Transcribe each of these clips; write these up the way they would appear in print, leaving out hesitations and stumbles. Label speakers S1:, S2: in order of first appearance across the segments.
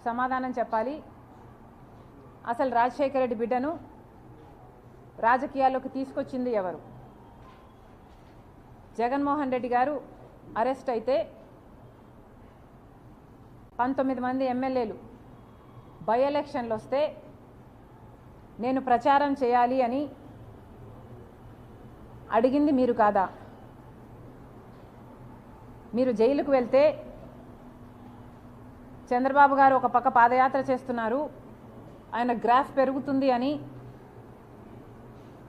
S1: సమాధానం చెప్పాలి. అసలు రాజశేఖర రెడ్డి బిడ్డను రాజకీయాల్లోకి తీసుకొచ్చింది ఎవరు? జగన్మోహన్ రెడ్డి గారు అరెస్ట్ అయితే 19 మంది ఎమ్మెల్యేలు బై ఎలక్షన్లు వస్తే నేను ప్రచారం చేయాలి అని అడిగింది మీరు కాదా? మీరు జైలుకు వెళ్తే చంద్రబాబు గారు ఒక పక్క పాదయాత్ర చేస్తున్నారు, ఆయన గ్రాఫ్ పెరుగుతుంది అని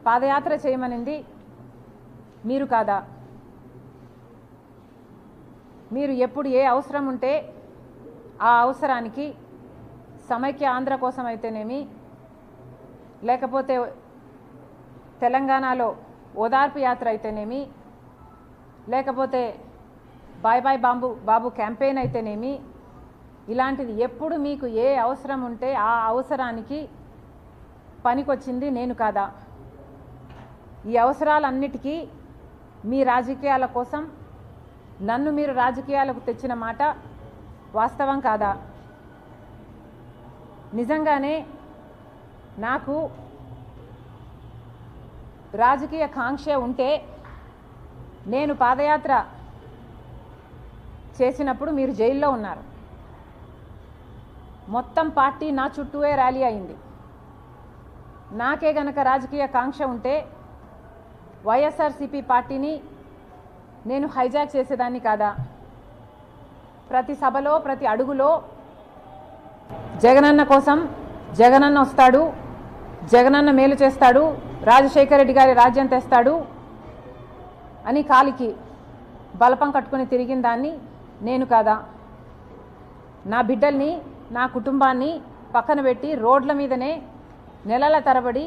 S1: పాదయాత్ర చేయమనింది మీరు కాదా? మీరు ఎప్పుడు ఏ అవసరం ఉంటే ఆ అవసరానికి సమైక్య ఆంధ్ర కోసం అయితేనేమి, లేకపోతే తెలంగాణలో ఓదార్పు యాత్ర అయితేనేమి, లేకపోతే బాయ్ బాయ్ బాబు క్యాంపెయిన్ అయితేనేమి, ఇలాంటిది ఎప్పుడు మీకు ఏ అవసరం ఉంటే ఆ అవసరానికి పనికొచ్చింది నేను కాదా? ఈ అవసరాలన్నిటికీ మీ రాజకీయాల కోసం నన్ను మీరు రాజకీయాలకు తెచ్చిన మాట వాస్తవం కాదా? నిజంగానే నాకు రాజకీయ కాంక్ష ఉంటే నేను పాదయాత్ర చేసినప్పుడు మీరు జైల్లో ఉన్నారు. మొత్తం పార్టీ నా చుట్టూనే ర్యాలీ అయింది. నాకే గనక రాజకీయ కాంక్ష ఉంటే వైఎస్ఆర్సీపీ పార్టీని నేను హైజాక్ చేసేదాన్ని కాదా? ప్రతి సభలో ప్రతి అడుగులో జగనన్న కోసం జగనన్న వస్తాడు, జగనన్న మేలు చేస్తాడు, రాజశేఖర రెడ్డి గారి రాజ్యం తెస్తాడు అని కాలికి బలపం కట్టుకుని తిరిగిన దాన్ని నేను కాదా? నా బిడ్డల్ని నా కుటుంబాన్ని పక్కన పెట్టి రోడ్ల మీదనే నెలల తరబడి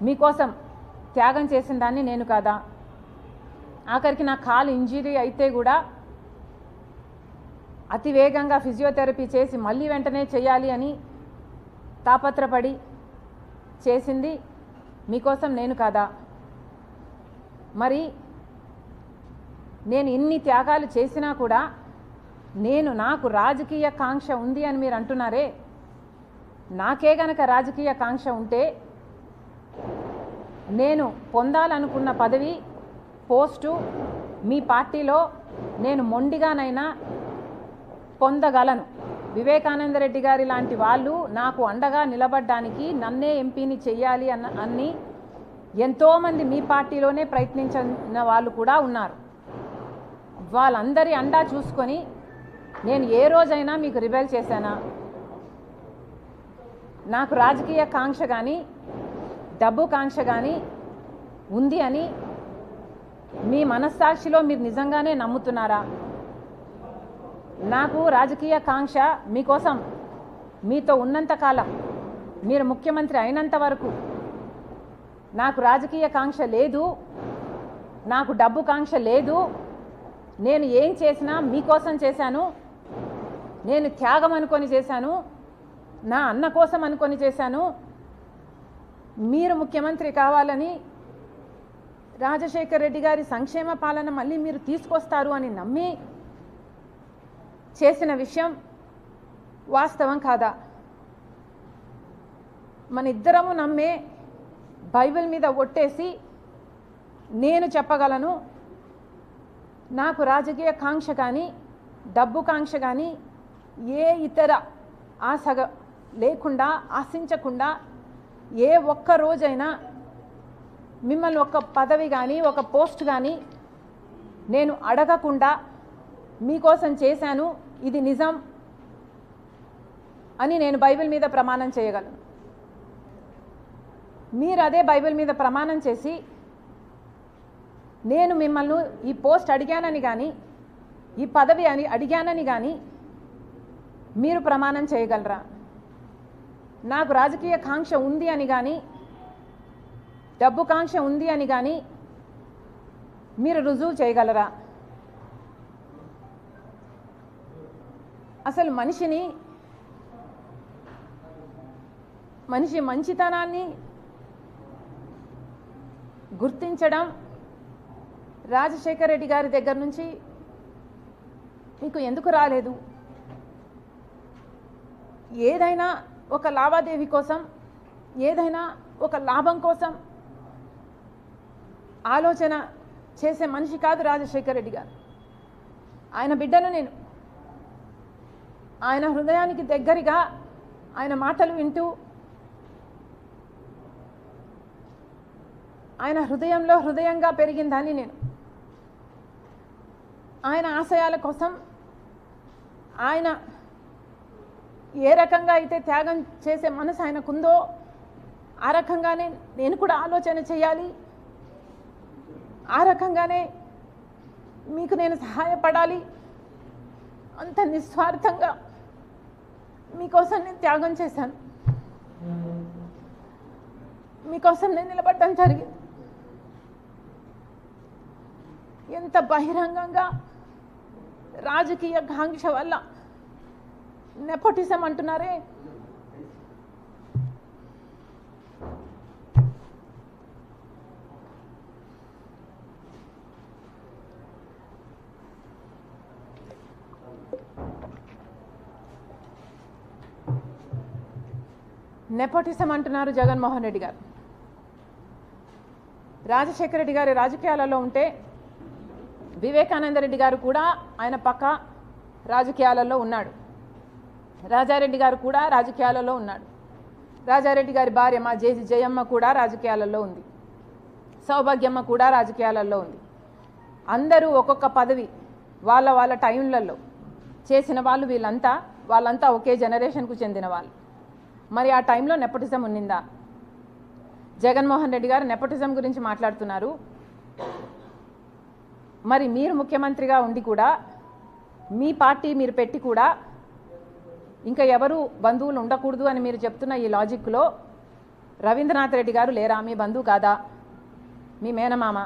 S1: మీకోసం త్యాగం చేసిన దాన్ని నేను కాదా? ఆఖరికి నా కాలు ఇంజరీ అయితే కూడా అతి వేగంగా ఫిజియోథెరపీ చేసి మళ్ళీ వెంటనే చేయాలి అని తాపత్రపడి చేసింది మీకోసం నేను కాదా? మరి నేను ఇన్ని త్యాగాలు చేసినా కూడా నాకు రాజకీయ కాంక్ష ఉంది అని మీరు అంటున్నారే, నాకే గనక రాజకీయ కాంక్ష ఉంటే నేను పొందాలనుకున్న పదవి పోస్టు మీ పార్టీలో నేను మొండిగానైనా పొందగలను. వివేకానంద రెడ్డి గారి లాంటి వాళ్ళు నాకు అండగా నిలబడడానికి నన్నే ఎంపీని చెయ్యాలి అన్ని ఎంతోమంది మీ పార్టీలోనే ప్రయత్నించిన వాళ్ళు కూడా ఉన్నారు. వాళ్ళందరి అండా చూసుకొని నేను ఏ రోజైనా మీకు రిబెల్ చేశానా? నాకు రాజకీయ కాంక్ష కానీ డబ్బు కాంక్ష కానీ ఉంది అని మీ మనస్సాక్షిలో మీరు నిజంగానే నమ్ముతున్నారా? నాకు రాజకీయ కాంక్ష మీకోసం మీతో ఉన్నంతకాలం, మీరు ముఖ్యమంత్రి అయినంత వరకు నాకు రాజకీయ కాంక్ష లేదు, నాకు డబ్బు కాంక్ష లేదు. నేను ఏం చేసినా మీకోసం చేశాను, నేను త్యాగం అనుకొని చేశాను, నా అన్న కోసం అనుకొని చేశాను. మీరు ముఖ్యమంత్రి కావాలని, రాజశేఖర రెడ్డి గారి సంక్షేమ పాలన మళ్ళీ మీరు తీసుకొస్తారు అని నమ్మి చేసిన విషయం వాస్తవం కాదా? మన ఇద్దరము నమ్మే బైబిల్ మీద ఒట్టేసి నేను చెప్పగలను, నాకు రాజకీయ కాంక్ష కానీ డబ్బు కాంక్ష కానీ ఏ ఇతర ఆశ లేకుండా, ఆశించకుండా ఏ ఒక్క రోజైనా మిమ్మల్ని ఒక పదవి కానీ ఒక పోస్ట్ కానీ నేను అడగకుండా మీకోసం చేశాను, ఇది నిజం అని నేను బైబిల్ మీద ప్రమాణం చేయగలను. మీరు అదే బైబిల్ మీద ప్రమాణం చేసి నేను మిమ్మల్ని ఈ పోస్ట్ అడిగానని కానీ ఈ పదవి అని అడిగానని కానీ మీరు ప్రమాణం చేయగలరా? నాకు రాజకీయ కాంక్ష ఉంది అని కానీ డబ్బు కాంక్ష ఉంది అని కానీ మీరు రుజువు చేయగలరా? అసలు మనిషి మంచితనాన్ని గుర్తించడం రాజశేఖర రెడ్డి గారి దగ్గర నుంచి మీకు ఎందుకు రాలేదు? ఏదైనా ఒక లావాదేవీ కోసం, ఏదైనా ఒక లాభం కోసం ఆలోచన చేసే మనిషి కాదు రాజశేఖర రెడ్డి గారు. ఆయన బిడ్డను నేను. ఆయన హృదయానికి దగ్గరగా ఆయన మాటలు వింటూ, ఆయన హృదయంలో హృదయంగా పెరిగిందని నేను. ఆయన ఆశయాల కోసం ఆయన ఏ రకంగా అయితే త్యాగం చేసే మనసు ఆయనకుందో ఆ రకంగానే నేను కూడా ఆలోచన చేయాలి, ఆ రకంగానే మీకు నేను సహాయపడాలి, అంత నిస్వార్థంగా మీకోసం నేను త్యాగం చేశాను, మీకోసం నేను నిలబడడం జరిగింది. ఎంత బహిరంగంగా రాజకీయ కాంక్ష వల్ల నెపోటిజం అంటున్నారే, నెపోటిజం అంటున్నారు జగన్మోహన్ రెడ్డి గారు. రాజశేఖర రెడ్డి గారి రాజకీయాలలో ఉంటే వివేకానంద రెడ్డి గారు కూడా ఆయన పక్క రాజకీయాలలో ఉన్నాడు. రాజారెడ్డి గారు కూడా రాజకీయాలలో ఉన్నాడు. రాజారెడ్డి గారి భార్య మా జయమ్మ కూడా రాజకీయాలలో ఉంది. సౌభాగ్యమ్మ కూడా రాజకీయాలలో ఉంది. అందరూ ఒక్కొక్క పదవి వాళ్ళ వాళ్ళ టైంలలో చేసిన వాళ్ళు. వాళ్ళంతా ఒకే జనరేషన్కు చెందిన వాళ్ళు. మరి ఆ టైంలో నెపోటిజం ఉన్నిందా? జగన్మోహన్ రెడ్డి గారు నెపోటిజం గురించి మాట్లాడుతున్నారు. మరి మీరు ముఖ్యమంత్రిగా ఉండి కూడా, మీ పార్టీ మీరు పెట్టి కూడా ఇంకా ఎవరు బంధువులు ఉండకూడదు అని మీరు చెప్తున్న ఈ లాజిక్లో రవీంద్రనాథ్ రెడ్డి గారు లేరా? మీ బంధువు కాదా? మీ మేనమామ.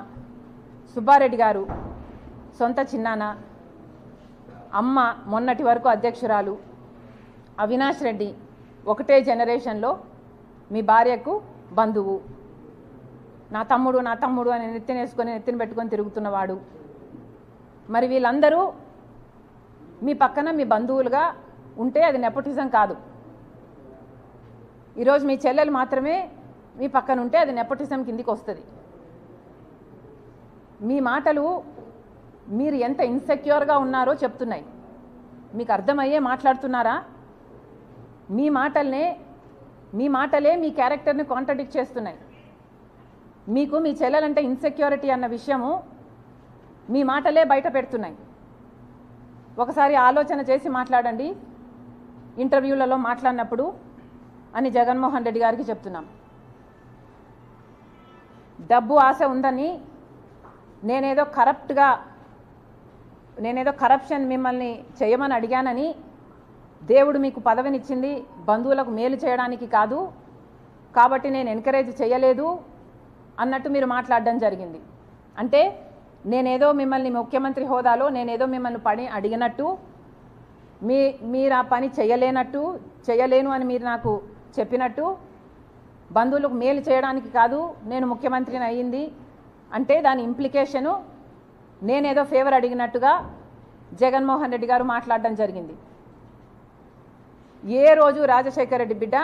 S1: సుబ్బారెడ్డి గారు సొంత చిన్నాన్న. అమ్మ మొన్నటి వరకు అధ్యక్షురాలు. అవినాష్ రెడ్డి ఒకటే జనరేషన్లో మీ భార్యకు బంధువు. నా తమ్ముడు అని నెత్తిన పెట్టుకొని తిరుగుతున్నవాడు. మరి వీళ్ళందరూ మీ పక్కన మీ బంధువులుగా ఉంటే అది నెపోటిజం కాదు. ఈరోజు మీ చెల్లెలు మాత్రమే మీ పక్కన ఉంటే అది నెపోటిజం కిందికి వస్తుంది. మీ మాటలు మీరు ఎంత ఇన్సెక్యూర్గా ఉన్నారో చెప్తున్నాయి. మీకు అర్థమయ్యే మాట్లాడుతున్నారా? మీ మాటలే మీ క్యారెక్టర్ని కాంట్రడిక్ట్ చేస్తున్నాయి. మీకు మీ చెల్లెలంటే ఇన్సెక్యూరిటీ అన్న విషయము మీ మాటలే బయట పెడుతున్నాయి. ఒకసారి ఆలోచన చేసి మాట్లాడండి ఇంటర్వ్యూలలో మాట్లాడినప్పుడు అని జగన్మోహన్ రెడ్డి గారికి చెప్తున్నాం. డబ్బు ఆశ ఉందని నేనేదో కరప్షన్ మిమ్మల్ని చేయమని అడిగానని, దేవుడు మీకు పదవినిచ్చింది బంధువులకు మేలు చేయడానికి కాదు కాబట్టి నేను ఎంకరేజ్ చేయలేదు అన్నట్టు మీరు మాట్లాడడం జరిగింది. అంటే నేనేదో మిమ్మల్ని ముఖ్యమంత్రి హోదాలో నేనేదో మిమ్మల్ని పని అడిగినట్టు, మీరు ఆ పని చేయలేను అని మీరు నాకు చెప్పినట్టు, బంధువులకు మేలు చేయడానికి కాదు నేను ముఖ్యమంత్రిని అయ్యింది అంటే దాని ఇంప్లికేషను నేనేదో ఫేవర్ అడిగినట్టుగా జగన్మోహన్ రెడ్డి గారు మాట్లాడడం జరిగింది. ఏ రోజు రాజశేఖర రెడ్డి బిడ్డ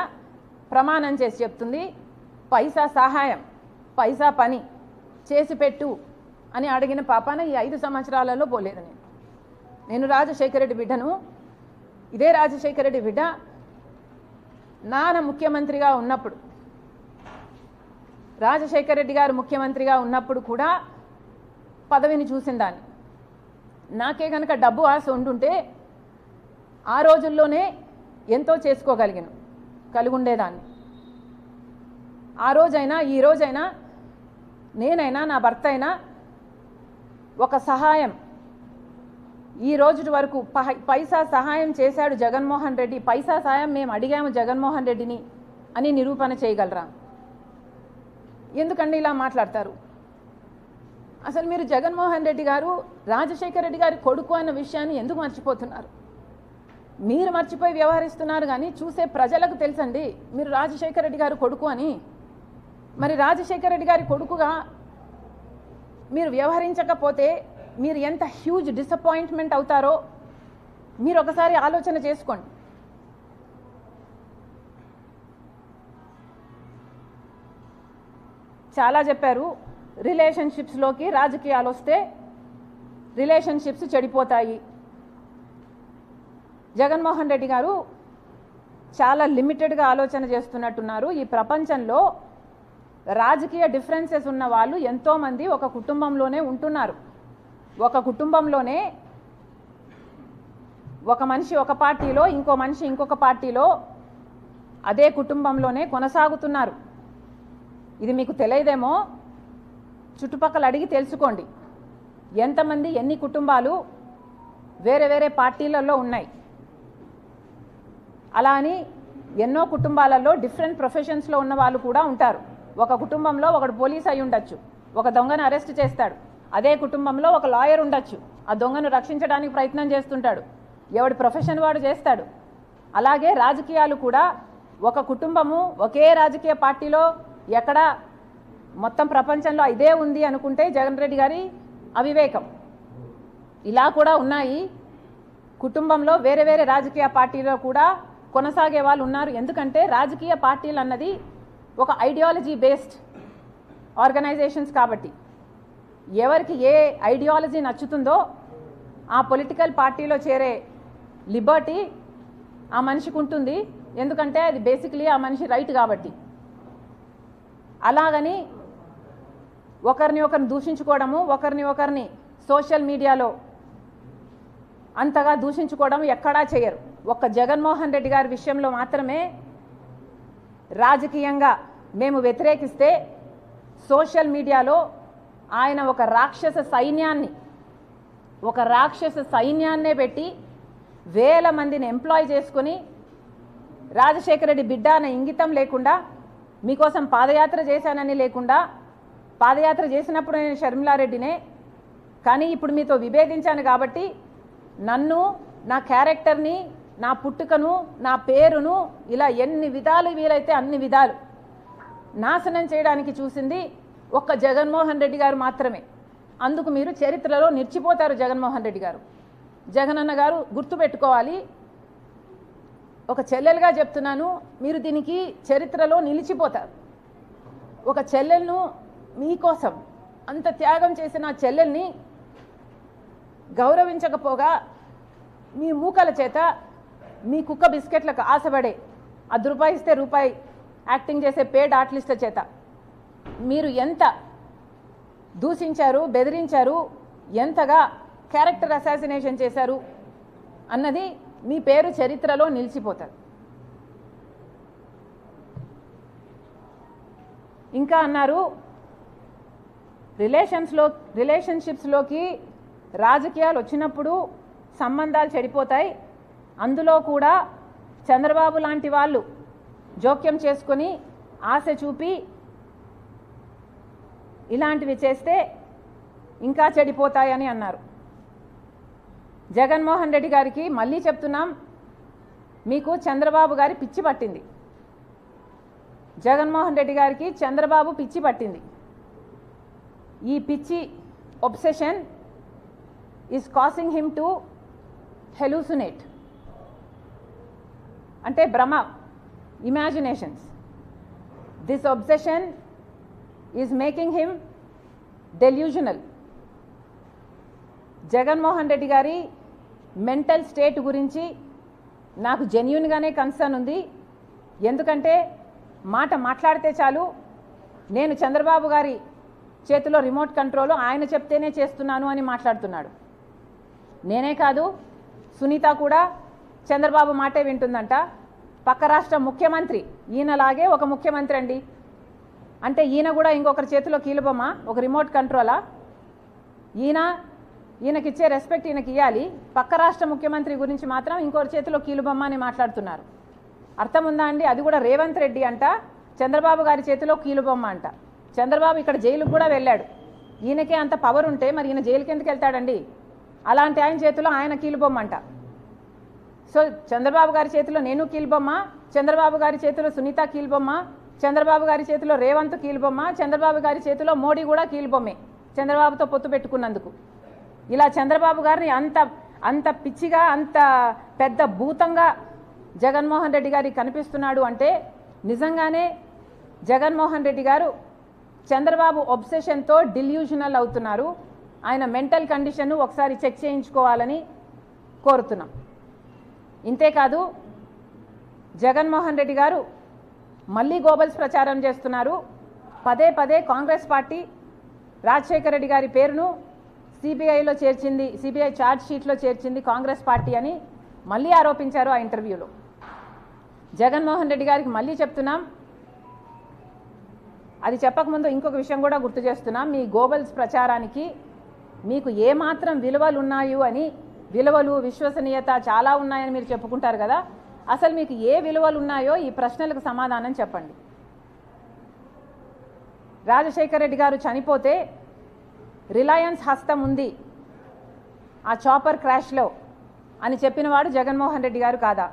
S1: ప్రమాణం చేసి చెప్తుంది పైసా సహాయం, పైసా పని చేసి పెట్టు అని అడిగిన పాపాన ఈ 5 సంవత్సరాలలో పోలేదు. నేను రాజశేఖర రెడ్డి బిడ్డను. ఇదే రాజశేఖర రెడ్డి బిడ్డ నాన్న ముఖ్యమంత్రిగా ఉన్నప్పుడు, రాజశేఖర రెడ్డి గారు ముఖ్యమంత్రిగా ఉన్నప్పుడు కూడా పదవిని చూసిందాన్ని. నాకే కనుక డబ్బు ఆశ ఉండుంటే ఆ రోజుల్లోనే ఎంతో కలిగి ఉండేదాన్ని. ఆ రోజైనా ఈ రోజైనా నేనైనా నా భర్త అయినా ఒక సహాయం, ఈ రోజు వరకు పైసా సహాయం చేశాడు జగన్మోహన్ రెడ్డి, పైసా సహాయం మేము అడిగాము జగన్మోహన్ రెడ్డిని అని నిరూపణ చేయగలరా? ఎందుకండి ఇలా మాట్లాడతారు? అసలు మీరు జగన్మోహన్ రెడ్డి గారు రాజశేఖర రెడ్డి గారి కొడుకు అన్న విషయాన్ని ఎందుకు మర్చిపోతున్నారు? మీరు మర్చిపోయి వ్యవహరిస్తున్నారు కానీ చూసే ప్రజలకు తెలుసండి మీరు రాజశేఖర రెడ్డి గారు కొడుకు అని. మరి రాజశేఖర రెడ్డి గారి కొడుకుగా మీరు వ్యవహరించకపోతే మీరు ఎంత హ్యూజ్ డిసప్పాయింట్మెంట్ అవుతారో మీరు ఒకసారి ఆలోచన చేసుకోండి. చాలా చెప్పారు, రిలేషన్షిప్స్లోకి రాజకీయాలు వస్తే రిలేషన్షిప్స్ చెడిపోతాయి. జగన్మోహన్ రెడ్డి గారు చాలా లిమిటెడ్గా ఆలోచన చేస్తున్నట్టున్నారు. ఈ ప్రపంచంలో రాజకీయ డిఫరెన్సెస్ ఉన్న వాళ్ళు ఎంతోమంది ఒక కుటుంబంలోనే ఉంటున్నారు. ఒక కుటుంబంలోనే ఒక మనిషి ఒక పార్టీలో, ఇంకో మనిషి ఇంకొక పార్టీలో, అదే కుటుంబంలోనే కొనసాగుతున్నారు. ఇది మీకు తెలియదేమో, చుట్టుపక్కల అడిగి తెలుసుకోండి ఎంతమంది ఎన్ని కుటుంబాలు వేరే వేరే పార్టీలలో ఉన్నాయి. అలా అని ఎన్నో కుటుంబాలలో డిఫరెంట్ ప్రొఫెషన్స్లో ఉన్న వాళ్ళు కూడా ఉంటారు. ఒక కుటుంబంలో ఒకడు పోలీస్ అయి ఉండొచ్చు, ఒక దొంగను అరెస్ట్ చేస్తాడు. అదే కుటుంబంలో ఒక లాయర్ ఉండొచ్చు, ఆ దొంగను రక్షించడానికి ప్రయత్నం చేస్తుంటాడు. ఎవడి ప్రొఫెషన్ వాడు చేస్తాడు. అలాగే రాజకీయాలు కూడా ఒక కుటుంబము ఒకే రాజకీయ పార్టీలో ఎక్కడ మొత్తం ప్రపంచంలో ఇదే ఉంది అనుకుంటే జగన్ రెడ్డి గారి అవివేకం. ఇలా కూడా ఉన్నాయి. కుటుంబంలో వేరే వేరే రాజకీయ పార్టీలో కూడా కొనసాగే వాళ్ళు ఉన్నారు. ఎందుకంటే రాజకీయ పార్టీలు అన్నది ఒక ఐడియాలజీ బేస్డ్ ఆర్గనైజేషన్స్ కాబట్టి ఎవరికి ఏ ఐడియాలజీ నచ్చుతుందో ఆ పొలిటికల్ పార్టీలో చేరే లిబర్టీ ఆ మనిషికి ఉంటుంది. ఎందుకంటే అది బేసిక్లీ ఆ మనిషి రైట్ కాబట్టి. అలాగని ఒకరిని దూషించుకోవడము, ఒకరిని సోషల్ మీడియాలో అంతగా దూషించుకోవడం ఎక్కడా చేయరు. ఒక్క జగన్మోహన్ రెడ్డి గారి విషయంలో మాత్రమే రాజకీయంగా మేము వ్యతిరేకిస్తే సోషల్ మీడియాలో ఆయన ఒక రాక్షస సైన్యాన్నే పెట్టి వేల మందిని ఎంప్లాయ్ చేసుకుని రాజశేఖర రెడ్డి బిడ్డ అన్న ఇంగితం లేకుండా, మీకోసం పాదయాత్ర చేశానని లేకుండా, పాదయాత్ర చేసినప్పుడు నేను షర్మిలారెడ్డినే, కానీ ఇప్పుడు మీతో విభేదించాను కాబట్టి నన్ను, నా క్యారెక్టర్ని, నా పుట్టుకను, నా పేరును ఇలా ఎన్ని విధాలు వీలైతే అన్ని విధాలు నాశనం చేయడానికి చూసింది ఒక్క జగన్మోహన్ రెడ్డి గారు మాత్రమే. అందుకు మీరు చరిత్రలో నిలిచిపోతారు. జగన్మోహన్ రెడ్డి గారు, జగనన్న గారు గుర్తుపెట్టుకోవాలి. ఒక చెల్లెలుగా చెప్తున్నాను, మీరు దీనికి చరిత్రలో నిలిచిపోతారు. ఒక చెల్లెలను మీకోసం అంత త్యాగం చేసిన చెల్లెల్ని గౌరవించకపోగా మీ మూకల చేత, మీ కుక్క బిస్కెట్లకు ఆశపడే ₹10 ఇస్తే రూపాయి యాక్టింగ్ చేసే పేడ్ ఆర్టిస్టుల చేత మీరు ఎంత దూషించారు, బెదిరించారు, ఎంతగా క్యారెక్టర్ అసాసినేషన్ చేశారు అన్నది మీ పేరు చరిత్రలో నిలిచిపోతారు. ఇంకా అన్నారు, రిలేషన్షిప్స్లోకి రాజకీయాలు వచ్చినప్పుడు సంబంధాలు చెడిపోతాయి. అందులో కూడా చంద్రబాబు లాంటి వాళ్ళు జోక్యం చేసుకొని ఆశ చూపి ఇలాంటివి చేస్తే ఇంకా చెడిపోతాయని అన్నారు. జగన్మోహన్ రెడ్డి గారికి మళ్ళీ చెప్తున్నాం, మీకు చంద్రబాబు గారి పిచ్చి పట్టింది. జగన్మోహన్ రెడ్డి గారికి చంద్రబాబు పిచ్చి పట్టింది. ఈ పిచ్చి obsession is causing him to hallucinate, అంటే భ్రమ, imaginations. This obsession is making him delusional. Jaganmohan Reddy గారి మెంటల్ స్టేట్ గురించి నాకు జెన్యూన్గానే కన్సర్న్ ఉంది. ఎందుకంటే మాట్లాడితే చాలు, నేను చంద్రబాబు గారి చేతిలో రిమోట్ కంట్రోల్, ఆయన చెప్తేనే చేస్తున్నాను అని మాట్లాడుతున్నాడు. నేనే కాదు, సునీత కూడా చంద్రబాబు మాటే వింటుందంట. పక్క రాష్ట్ర ముఖ్యమంత్రి ఈయనలాగే ఒక ముఖ్యమంత్రి అండి. అంటే ఈయన కూడా ఇంకొకరి చేతిలో కీలుబొమ్మ, ఒక రిమోట్ కంట్రోలా? ఈయనకిచ్చే రెస్పెక్ట్ ఈయనకి ఇవ్వాలి. పక్క రాష్ట్ర ముఖ్యమంత్రి గురించి మాత్రం ఇంకొకరి చేతిలో కీలుబొమ్మ అని మాట్లాడుతున్నారు. అర్థం ఉందా అండి? అది కూడా రేవంత్ రెడ్డి అంట చంద్రబాబు గారి చేతిలో కీలుబొమ్మ అంట. చంద్రబాబు ఇక్కడ జైలుకు కూడా వెళ్ళాడు. ఈయనకే అంత పవర్ ఉంటే మరి ఈయన జైలుకి ఎందుకు వెళ్తాడండి? అలాంటి ఆయన చేతిలో ఆయన కీలుబొమ్మ అంట. సో చంద్రబాబు గారి చేతిలో నేను కీలుబొమ్మ, చంద్రబాబు గారి చేతిలో సునీత కీలుబొమ్మ, చంద్రబాబు గారి చేతిలో రేవంత్ కీలుబొమ్మ, చంద్రబాబు గారి చేతిలో మోడీ కూడా కీలుబొమ్మే చంద్రబాబుతో పొత్తు పెట్టుకున్నందుకు. ఇలా చంద్రబాబు గారిని అంత పిచ్చిగా, అంత పెద్ద భూతంగా జగన్మోహన్ రెడ్డి గారికి కనిపిస్తున్నాడు అంటే నిజంగానే జగన్మోహన్ రెడ్డి గారు చంద్రబాబు ఒబ్సెషన్తో డిల్యూషనల్ అవుతున్నారు. ఆయన మెంటల్ కండిషన్ ఒకసారి చెక్ చేయించుకోవాలని కోరుతున్నాం. ఇంతేకాదు జగన్మోహన్ రెడ్డి గారు మళ్ళీ గోబల్స్ ప్రచారం చేస్తున్నారు. పదే పదే కాంగ్రెస్ పార్టీ రాజశేఖర రెడ్డి గారి పేరును సిబిఐలో చేర్చింది, సిబిఐ ఛార్జ్ షీట్లో చేర్చింది కాంగ్రెస్ పార్టీ అని మళ్ళీ ఆరోపించారు ఆ ఇంటర్వ్యూలో. జగన్మోహన్ రెడ్డి గారికి మళ్ళీ చెప్తున్నాం, అది చెప్పకముందు ఇంకొక విషయం కూడా గుర్తు చేస్తున్నాం. మీ గోబల్స్ ప్రచారానికి మీకు ఏమాత్రం విలువలు ఉన్నాయో అని, విలువలు విశ్వసనీయత చాలా ఉన్నాయని మీరు చెప్పుకుంటారు కదా, అసలు మీకు ఏ విలువలు ఉన్నాయో ఈ ప్రశ్నలకు సమాధానం చెప్పండి. రాజశేఖర రెడ్డి గారు చనిపోతే రిలయన్స్ హస్తం ఉంది ఆ చాపర్ క్రాష్లో అని చెప్పినవాడు జగన్మోహన్ రెడ్డి గారు కాదా?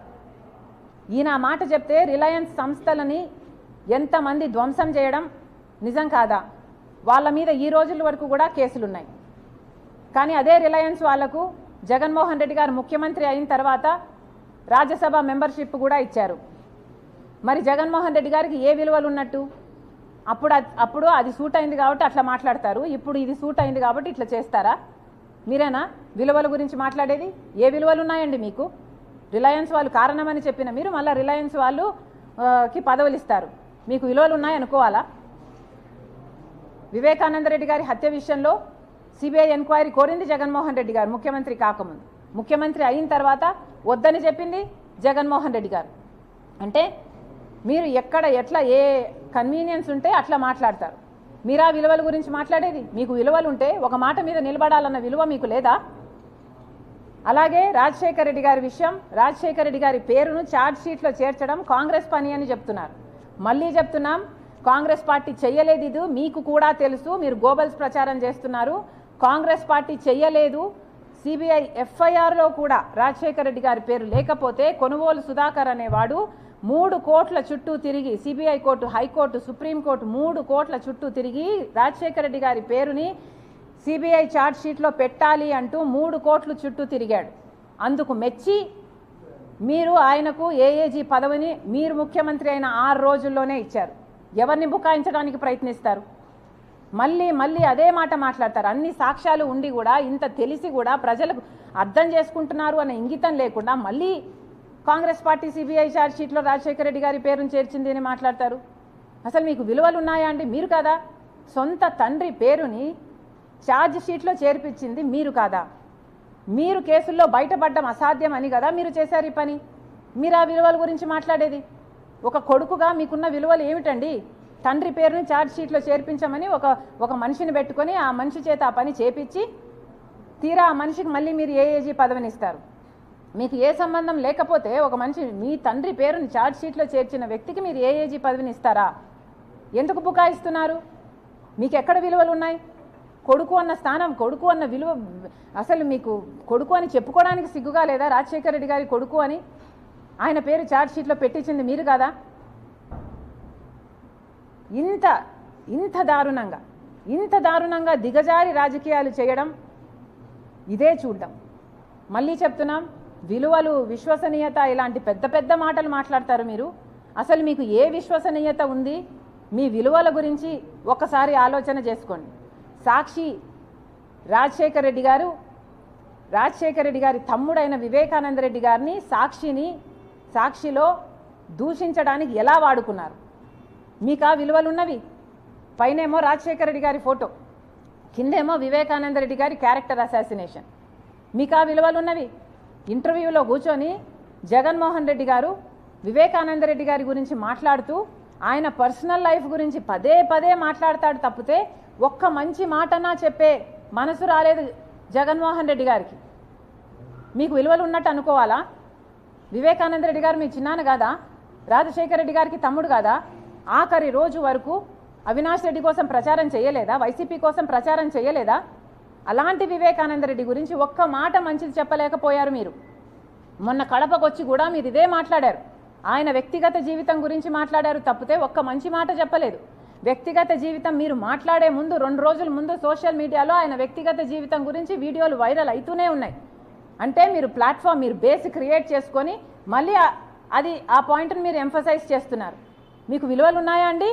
S1: ఈయన మాట చెప్తే రిలయన్స్ సంస్థలని ఎంతమంది ధ్వంసం చేయడం నిజం కాదా? వాళ్ళ మీద ఈ రోజుల వరకు కూడా కేసులున్నాయి. కానీ అదే రిలయన్స్ వాళ్లకు జగన్మోహన్ రెడ్డి గారు ముఖ్యమంత్రి అయిన తర్వాత రాజ్యసభ మెంబర్షిప్ కూడా ఇచ్చారు. మరి జగన్మోహన్ రెడ్డి గారికి ఏ విలువలు ఉన్నట్టు? అప్పుడు అది సూట్ అయింది కాబట్టి అట్లా మాట్లాడతారు, ఇప్పుడు ఇది సూట్ అయింది కాబట్టి ఇట్లా చేస్తారా? మీరేనా విలువల గురించి మాట్లాడేది? ఏ విలువలు ఉన్నాయండి మీకు? రిలయన్స్ వాళ్ళు కారణమని చెప్పిన మీరు మళ్ళీ రిలయన్స్ వాళ్ళకి పదవులు ఇస్తారు, మీకు విలువలు ఉన్నాయనుకోవాలా? వివేకానంద రెడ్డి గారి హత్య విషయంలో సిబిఐ ఎంక్వైరీ కోరింది జగన్మోహన్ రెడ్డి గారు ముఖ్యమంత్రి కాకముందు. ముఖ్యమంత్రి అయిన తర్వాత వద్దని చెప్పింది జగన్మోహన్ రెడ్డి గారు. అంటే మీరు ఎక్కడ ఎట్లా ఏ కన్వీనియన్స్ ఉంటే అట్లా మాట్లాడతారు. మీరా విలువల గురించి మాట్లాడేది? మీకు విలువలు ఉంటే ఒక మాట మీద నిలబడాలన్న విలువ మీకు లేదా? అలాగే రాజశేఖర రెడ్డి గారి విషయం, రాజశేఖర రెడ్డి గారి పేరును ఛార్జ్ షీట్లో చేర్చడం కాంగ్రెస్ పని అని చెప్తున్నారు. మళ్ళీ చెప్తున్నాం, కాంగ్రెస్ పార్టీ చెయ్యలేదు, ఇది మీకు కూడా తెలుసు. మీరు గోబల్స్ ప్రచారం చేస్తున్నారు. కాంగ్రెస్ పార్టీ చెయ్యలేదు. సిబిఐ ఎఫ్ఐఆర్లో కూడా రాజశేఖర రెడ్డి గారి పేరు లేకపోతే కొనుగోలు సుధాకర్ అనేవాడు 3 కోట్ల చుట్టూ తిరిగి, సిబిఐ కోర్టు, హైకోర్టు, సుప్రీంకోర్టు 3 కోట్ల చుట్టూ తిరిగి రాజశేఖర రెడ్డి గారి పేరుని సిబిఐ ఛార్జ్ షీట్లో పెట్టాలి అంటూ 3 కోట్ల చుట్టూ తిరిగాడు. అందుకు మెచ్చి మీరు ఆయనకు ఏఏజీ పదవిని మీరు ముఖ్యమంత్రి అయిన 6 రోజుల్లోనే ఇచ్చారు. ఎవరిని బుకాయించడానికి ప్రయత్నిస్తారు? మళ్ళీ మళ్ళీ అదే మాట మాట్లాడతారు. అన్ని సాక్ష్యాలు ఉండి కూడా, ఇంత తెలిసి కూడా ప్రజలకు అర్థం చేసుకుంటున్నారు అనే ఇంగితం లేకుండా మళ్ళీ కాంగ్రెస్ పార్టీ సిబిఐ ఛార్జ్ షీట్లో రాజశేఖర రెడ్డి గారి పేరును చేర్చింది అని మాట్లాడతారు. అసలు మీకు విలువలు ఉన్నాయా అండి? మీరు కాదా? సొంత తండ్రి పేరుని ఛార్జ్ షీట్లో చేర్పించింది మీరు కాదా? మీరు కేసుల్లో బయటపడడం అసాధ్యం అని కదా మీరు చేశారు ఈ పని. మీరు ఆ విలువల గురించి మాట్లాడేది? ఒక కొడుకుగా మీకున్న విలువలు ఏమిటండి? తండ్రి పేరుని ఛార్జ్ షీట్లో చేర్పించమని ఒక మనిషిని పెట్టుకొని ఆ మనిషి చేత ఆ పని చేపించి తీరా ఆ మనిషికి మళ్ళీ మీరు ఏఏజీ పదవిని ఇస్తారు. మీకు ఏ సంబంధం లేకపోతే ఒక మనిషి మీ తండ్రి పేరుని ఛార్జ్ షీట్లో చేర్చిన వ్యక్తికి మీరు ఏఏజీ పదవిని ఇస్తారా? ఎందుకు బుకాయిస్తున్నారు? మీకు ఎక్కడ విలువలు ఉన్నాయి? కొడుకు అన్న స్థానం, కొడుకు అన్న విలువ, అసలు మీకు కొడుకు అని చెప్పుకోవడానికి సిగ్గుగా లేదా? రాజశేఖర రెడ్డి గారి కొడుకు అని ఆయన పేరు ఛార్జ్ షీట్లో పెట్టించింది మీరు కాదా? ఇంత దారుణంగా దిగజారి రాజకీయాలు చేయడం ఇదే చూద్దాం. మళ్ళీ చెప్తున్నాం, విలువలు, విశ్వసనీయత ఇలాంటి పెద్ద పెద్ద మాటలు మాట్లాడతారు మీరు. అసలు మీకు ఏ విశ్వసనీయత ఉంది? మీ విలువల గురించి ఒక్కసారి ఆలోచన చేసుకోండి. సాక్షి రాజశేఖర రెడ్డి గారి తమ్ముడైన వివేకానంద రెడ్డి గారిని సాక్షిలో దూషించడానికి ఎలా వాడుకున్నారు? మీకు ఆ విలువలు ఉన్నవి? పైనేమో రాజశేఖర రెడ్డి గారి ఫోటో, కిందేమో వివేకానంద రెడ్డి గారి క్యారెక్టర్ అసాసినేషన్. మీకు ఆ విలువలు ఉన్నవి? ఇంటర్వ్యూలో కూర్చొని జగన్మోహన్ రెడ్డి గారు వివేకానంద రెడ్డి గారి గురించి మాట్లాడుతూ ఆయన పర్సనల్ లైఫ్ గురించి పదే పదే మాట్లాడతాడు తప్పితే ఒక్క మంచి మాటనా చెప్పే మనసు రాలేదు జగన్మోహన్ రెడ్డి గారికి. మీకు విలువలు ఉన్నట్టు అనుకోవాలా? వివేకానంద రెడ్డి గారు మీ చిన్నాన్న కాదా? రాజశేఖర రెడ్డి గారికి తమ్ముడు కాదా? ఆఖరి రోజు వరకు అవినాష్ రెడ్డి కోసం ప్రచారం చేయలేదా? వైసీపీ కోసం ప్రచారం చేయలేదా? అలాంటి వివేకానంద రెడ్డి గురించి ఒక్క మాట మంచిది చెప్పలేకపోయారు మీరు. మొన్న కడపకొచ్చి కూడా మీరు ఇదే మాట్లాడారు. ఆయన వ్యక్తిగత జీవితం గురించి మాట్లాడారు తప్పితే ఒక్క మంచి మాట చెప్పలేదు. వ్యక్తిగత జీవితం మీరు మాట్లాడే ముందు 2 రోజుల ముందు సోషల్ మీడియాలో ఆయన వ్యక్తిగత జీవితం గురించి వీడియోలు వైరల్ అవుతూనే ఉన్నాయి. అంటే మీరు ప్లాట్ఫామ్, మీరు బేస్ క్రియేట్ చేసుకొని మళ్ళీ ఆ పాయింట్ని మీరు ఎంఫసైజ్ చేస్తున్నారు. మీకు విలువలు ఉన్నాయా అండి?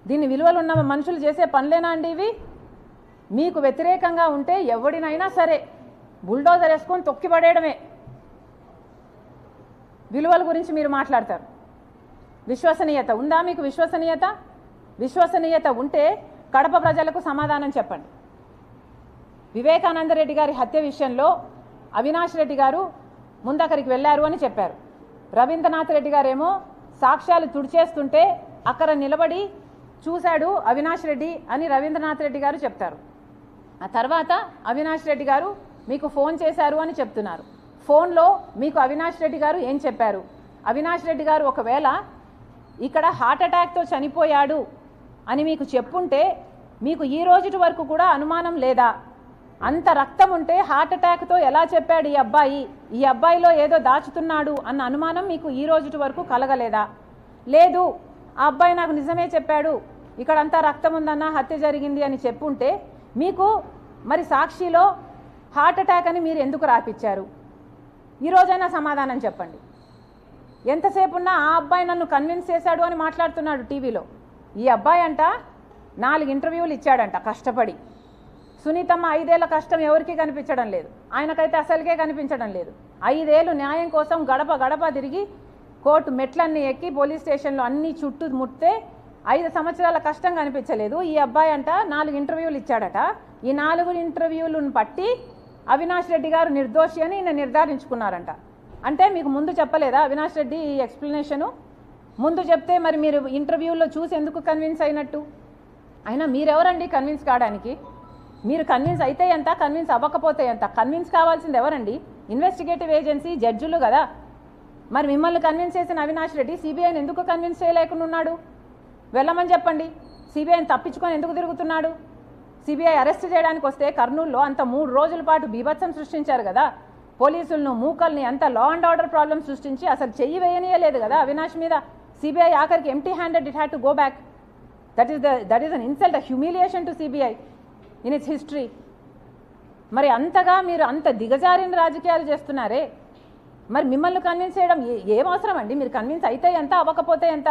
S1: దీన్ని విలువలు ఉన్న మనుషులు చేసే పనులేనా అండి ఇవి? మీకు వ్యతిరేకంగా ఉంటే ఎవడినైనా సరే బుల్డోజర్ వేసుకొని తొక్కిపడేయడమే. విలువల గురించి మీరు మాట్లాడతారు. విశ్వసనీయత ఉందా మీకు? విశ్వసనీయత ఉంటే కడప ప్రజలకు సమాధానం చెప్పండి. వివేకానంద రెడ్డి గారి హత్య విషయంలో అవినాష్ రెడ్డి గారు ముందక్కడికి వెళ్ళారు అని చెప్పారు. రవీంద్రనాథ్ రెడ్డి గారేమో సాక్ష్యాలు తుడిచేస్తుంటే అక్కడ నిలబడి చూశాడు అవినాష్ రెడ్డి అని రవీంద్రనాథ్ రెడ్డి గారు చెప్తారు. ఆ తర్వాత అవినాష్ రెడ్డి గారు మీకు ఫోన్ చేశారు అని చెప్తున్నారు. ఫోన్లో మీకు అవినాష్ రెడ్డి గారు ఏం చెప్పారు? అవినాష్ రెడ్డి గారు ఒకవేళ ఇక్కడ హార్ట్ అటాక్తో చనిపోయాడు అని మీకు చెప్పుంటే మీకు ఈ రోజు వరకు కూడా అనుమానం లేదా? అంత రక్తం ఉంటే హార్ట్ అటాక్తో ఎలా చెప్పాడు ఈ అబ్బాయిలో ఏదో దాచుతున్నాడు అన్న అనుమానం మీకు ఈ రోజు వరకు కలగలేదా? లేదు, ఆ అబ్బాయి నాకు నిజమే చెప్పాడు, ఇక్కడ అంతా రక్తం ఉందన్న హత్య జరిగింది అని చెప్పుంటే మీకు మరి సాక్షిలో హార్ట్ అటాక్ అని మీరు ఎందుకు రాపిచ్చారు? ఈరోజైనా సమాధానం చెప్పండి. ఎంతసేపు ఉన్నా ఆ అబ్బాయి నన్ను కన్విన్స్ చేశాడు అని మాట్లాడుతున్నాడు టీవీలో. ఈ అబ్బాయి అంట 4 ఇంటర్వ్యూలు ఇచ్చాడంట కష్టపడి. సునీతమ్మ 5 ఏళ్ల కష్టం ఎవరికీ కనిపించడం లేదు, ఆయనకైతే అసలుకే కనిపించడం లేదు. 5 ఏళ్ళు న్యాయం కోసం గడప గడప తిరిగి కోర్టు మెట్లన్నీ ఎక్కి పోలీస్ స్టేషన్లో అన్నీ చుట్టూ ముట్టే 5 సంవత్సరాల కష్టం కనిపించలేదు. ఈ అబ్బాయి అంట 4 ఇంటర్వ్యూలు ఇచ్చాడట. ఈ 4 ఇంటర్వ్యూలను బట్టి అవినాష్ రెడ్డి గారు నిర్దోషి అని ఈయన నిర్ధారించుకున్నారంట. అంటే మీకు ముందు చెప్పలేదా అవినాష్ రెడ్డి ఈ ఎక్స్ప్లెనేషను? ముందు చెప్తే మరి మీరు ఇంటర్వ్యూలో చూసి ఎందుకు కన్విన్స్ అయినట్టు? అయినా మీరెవరండి కన్విన్స్ కావడానికి? మీరు కన్విన్స్ అయితే ఎంత, కన్విన్స్ అవ్వకపోతే ఎంత? కన్విన్స్ కావాల్సింది ఎవరండి? ఇన్వెస్టిగేటివ్ ఏజెన్సీ, జడ్జిలు కదా. మరి మిమ్మల్ని కన్విన్స్ చేసిన అవినాష్ రెడ్డి సిబిఐని ఎందుకు కన్విన్స్ చేయలేకుండా ఉన్నాడు? వెళ్ళమని చెప్పండి. సిబిఐని తప్పించుకొని ఎందుకు తిరుగుతున్నాడు? సిబిఐ అరెస్ట్ చేయడానికి వస్తే కర్నూలులో అంత 3 రోజుల పాటు బీభత్సం సృష్టించారు కదా. పోలీసులను, మూకల్ని అంత లా అండ్ ఆర్డర్ ప్రాబ్లమ్ సృష్టించి అసలు చెయ్యి వేయనీయలేదు కదా అవినాష్ మీద. సిబిఐ ఆఖరికి empty handed, it had to go back. That is an insult, a humiliation to CBI in it's history. మరి అంతగా మీరు అంత దిగజారిన రాజకీయాలు చేస్తున్నారే, మరి మిమ్మల్ని కన్విన్స్ చేయడం ఏం అవసరం అండి? మీరు కన్విన్స్ అయితే ఎంత, అవ్వకపోతే ఎంత?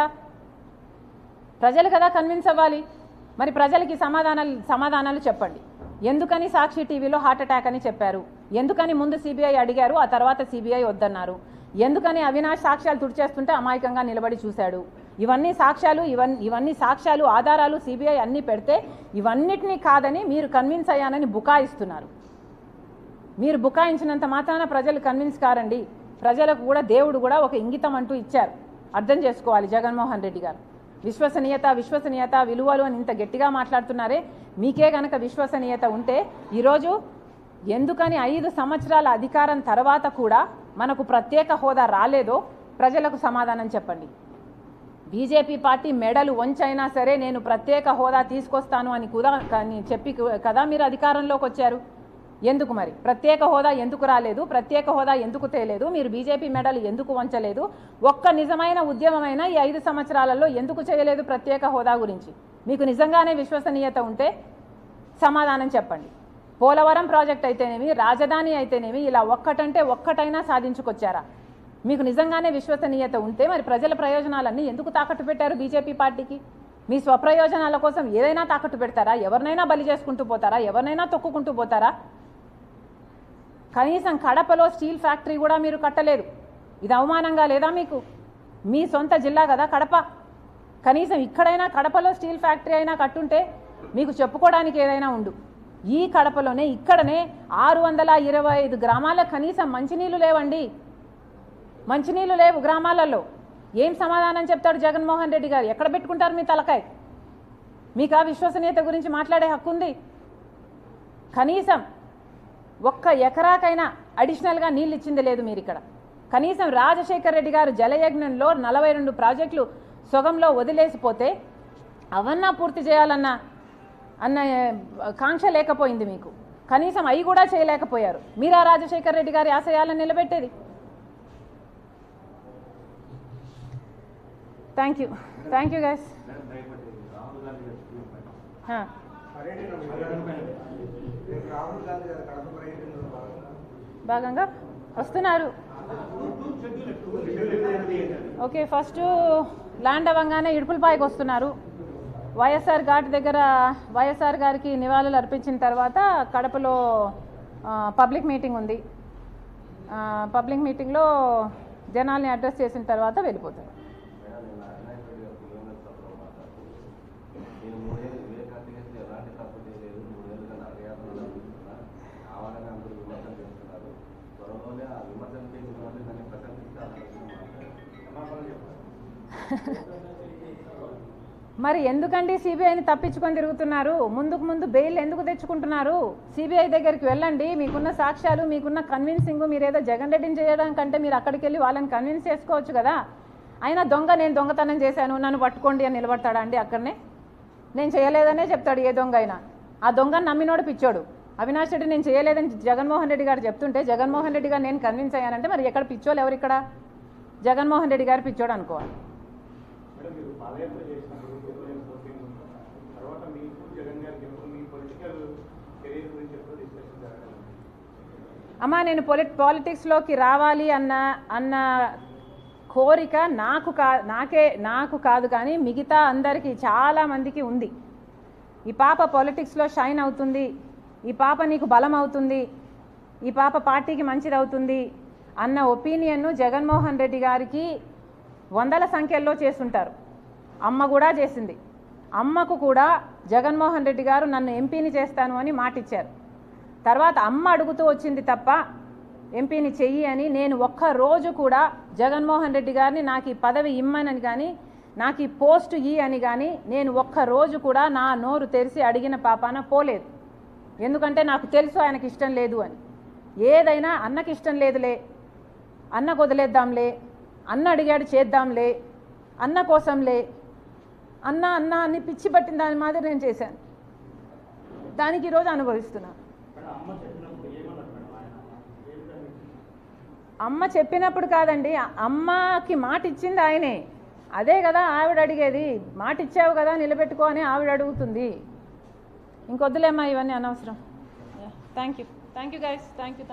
S1: ప్రజలు కదా కన్విన్స్ అవ్వాలి. మరి ప్రజలకి సమాధానాలు చెప్పండి. ఎందుకని సాక్షి టీవీలో హార్ట్ అటాక్ అని చెప్పారు? ఎందుకని ముందు సిబిఐ అడిగారు, ఆ తర్వాత సిబిఐ వద్దన్నారు? ఎందుకని అవినాష్ సాక్ష్యాలు తుడిచేస్తుంటే అమాయకంగా నిలబడి చూశాడు? ఇవన్నీ సాక్ష్యాలు, ఆధారాలు సిబిఐ అన్నీ పెడితే ఇవన్నిటినీ కాదని మీరు కన్విన్స్ అయ్యానని బుకాయిస్తున్నారు. మీరు బుకాయించినంత మాత్రాన ప్రజలు కన్విన్స్ కారండి. ప్రజలకు కూడా దేవుడు కూడా ఒక ఇంగితం అంటూ ఇచ్చారు, అర్థం చేసుకోవాలి జగన్మోహన్ రెడ్డి గారు. విశ్వసనీయత విలువలు అని ఇంత గట్టిగా మాట్లాడుతున్నారే, మీకే గనక విశ్వసనీయత ఉంటే ఈరోజు ఎందుకని 5 సంవత్సరాల అధికారం తర్వాత కూడా మనకు ప్రత్యేక హోదా రాలేదో ప్రజలకు సమాధానం చెప్పండి. బీజేపీ పార్టీ మెడలు వంచైనా సరే నేను ప్రత్యేక హోదా తీసుకొస్తాను అని కూడా చెప్పి కదా మీరు అధికారంలోకి వచ్చారు. ఎందుకు మరి ప్రత్యేక హోదా ఎందుకు రాలేదు? ప్రత్యేక హోదా ఎందుకు తేలేదు? మీరు బీజేపీ మెడలు ఎందుకు వంచలేదు? ఒక్క నిజమైన ఉద్యమమైన ఈ 5 సంవత్సరాలలో ఎందుకు చేయలేదు ప్రత్యేక హోదా గురించి? మీకు నిజంగానే విశ్వసనీయత ఉంటే సమాధానం చెప్పండి. పోలవరం ప్రాజెక్ట్ అయితేనేమి, రాజధాని అయితేనేమి, ఇలా ఒక్కటంటే ఒక్కటైనా సాధించుకొచ్చారా? మీకు నిజంగానే విశ్వసనీయత ఉంటే మరి ప్రజల ప్రయోజనాలన్నీ ఎందుకు తాకట్టు పెట్టారు బీజేపీ పార్టీకి? మీ స్వప్రయోజనాల కోసం ఏదైనా తాకట్టు పెడతారా? ఎవరినైనా బలి చేసుకుంటూ పోతారా? ఎవరినైనా తొక్కుకుంటూ పోతారా? కనీసం కడపలో స్టీల్ ఫ్యాక్టరీ కూడా మీరు కట్టలేదు. ఇది అవమానంగా లేదా మీకు? మీ సొంత జిల్లా కదా కడప. కనీసం ఇక్కడైనా కడపలో స్టీల్ ఫ్యాక్టరీ అయినా కట్టుంటే మీకు చెప్పుకోవడానికి ఏదైనా ఉండు. ఈ కడపలోనే ఇక్కడనే 625 గ్రామాలకు కనీసం మంచినీళ్ళు లేవండి. మంచినీళ్ళు లేవు గ్రామాలలో. ఏం సమాధానం చెప్తాడు జగన్మోహన్ రెడ్డి గారు? ఎక్కడ పెట్టుకుంటారు మీ తలకాయ? మీకు ఆ విశ్వసనీయత గురించి మాట్లాడే హక్కు ఉంది? కనీసం 1 ఎకరాకైనా అడిషనల్గా నీళ్ళు ఇచ్చింది లేదు మీరు ఇక్కడ. కనీసం రాజశేఖర్ రెడ్డి గారు జలయజ్ఞంలో 42 ప్రాజెక్టులు సొగంలో వదిలేసిపోతే అవన్నా పూర్తి చేయాలన్న కాంక్ష లేకపోయింది మీకు. కనీసం అవి కూడా చేయలేకపోయారు. మీరా రాజశేఖర్ రెడ్డి గారి ఆశయాలను నిలబెట్టేది? Thank you guys. భాగంగా వస్తున్నారు. ఓకే, ఫస్ట్ ల్యాండ్ అవ్వగానే ఇడుపులపాయకు వస్తున్నారు. వైఎస్ఆర్ ఘాట్ దగ్గర వైఎస్ఆర్ గారికి నివాళులు అర్పించిన తర్వాత కడపలో పబ్లిక్ మీటింగ్ ఉంది. పబ్లిక్ మీటింగ్లో జనాల్ని అడ్రస్ చేసిన తర్వాత వెళ్ళిపోతారు. మరి ఎందుకండి సిబిఐని తప్పించుకొని తిరుగుతున్నారు? ముందు బెయిల్ ఎందుకు తెచ్చుకుంటున్నారు? సిబిఐ దగ్గరికి వెళ్ళండి, మీకున్న సాక్ష్యాలు, మీకున్న కన్విన్సింగ్, మీరు ఏదో జగన్ రెడ్డిని చేయడం కంటే మీరు అక్కడికి వెళ్ళి వాళ్ళని కన్విన్స్ చేసుకోవచ్చు కదా. అయినా నేను దొంగతనం చేశాను, నన్ను పట్టుకోండి అని నిలబడతాడా అండి? అక్కడనే నేను చేయలేదనే చెప్తాడు ఏ దొంగ అయినా. ఆ దొంగను నమ్మినోడు పిచ్చోడు. అవినాష్ రెడ్డి నేను చేయలేదని జగన్మోహన్ రెడ్డి గారు చెప్తుంటే జగన్మోహన్ రెడ్డి గారు నేను కన్విన్స్ అయ్యానంటే మరి ఎక్కడ పిచ్చోళ్ళు ఎవరు? ఇక్కడ జగన్మోహన్ రెడ్డి గారు పిచ్చోడు అనుకోవాలి. అమ్మా నేను పాలిటిక్స్లోకి రావాలి అన్న కోరిక నాకు కాదు కానీ మిగతా అందరికీ చాలామందికి ఉంది. ఈ పాప పాలిటిక్స్లో షైన్ అవుతుంది, ఈ పాప నీకు బలం అవుతుంది, ఈ పాప పార్టీకి మంచిది అవుతుంది అన్న ఒపీనియన్ను జగన్మోహన్ రెడ్డి గారికి వందల సంఖ్యల్లో చేస్తుంటారు. అమ్మ కూడా చేసింది. అమ్మకు కూడా జగన్మోహన్ రెడ్డి గారు నన్ను ఎంపీని చేస్తాను అని మాటిచ్చారు. తర్వాత అమ్మ అడుగుతూ వచ్చింది తప్ప ఎంపీని చెయ్యి అని నేను ఒక్కరోజు కూడా జగన్మోహన్ రెడ్డి గారిని నాకు ఈ పదవి ఇమ్మనని కానీ నాకు ఈ పోస్టు అని కానీ నేను ఒక్కరోజు కూడా నా నోరు తెరిచి అడిగిన పాపాన పోలేదు. ఎందుకంటే నాకు తెలుసు ఆయనకి ఇష్టం లేదు అని. ఏదైనా అన్నకి ఇష్టం లేదులే, అన్నకు వదిలేద్దాంలే, అన్న అడిగాడు చేద్దాంలే, అన్న కోసంలే, అన్న అని పిచ్చి పట్టిన దాని మాదిరి నేను చేశాను. దానికి ఈరోజు అనుభవిస్తున్నాను. అమ్మ చెప్పినప్పుడు కాదండి, అమ్మకి మాట ఇచ్చింది ఆయనే. అదే కదా ఆవిడ అడిగేది. మాట ఇచ్చావు కదా నిలబెట్టుకో అని ఆవిడ అడుగుతుంది. ఇంకొద్దులేమ్మా ఇవన్నీ అనవసరం. Thank you guys. Thank you.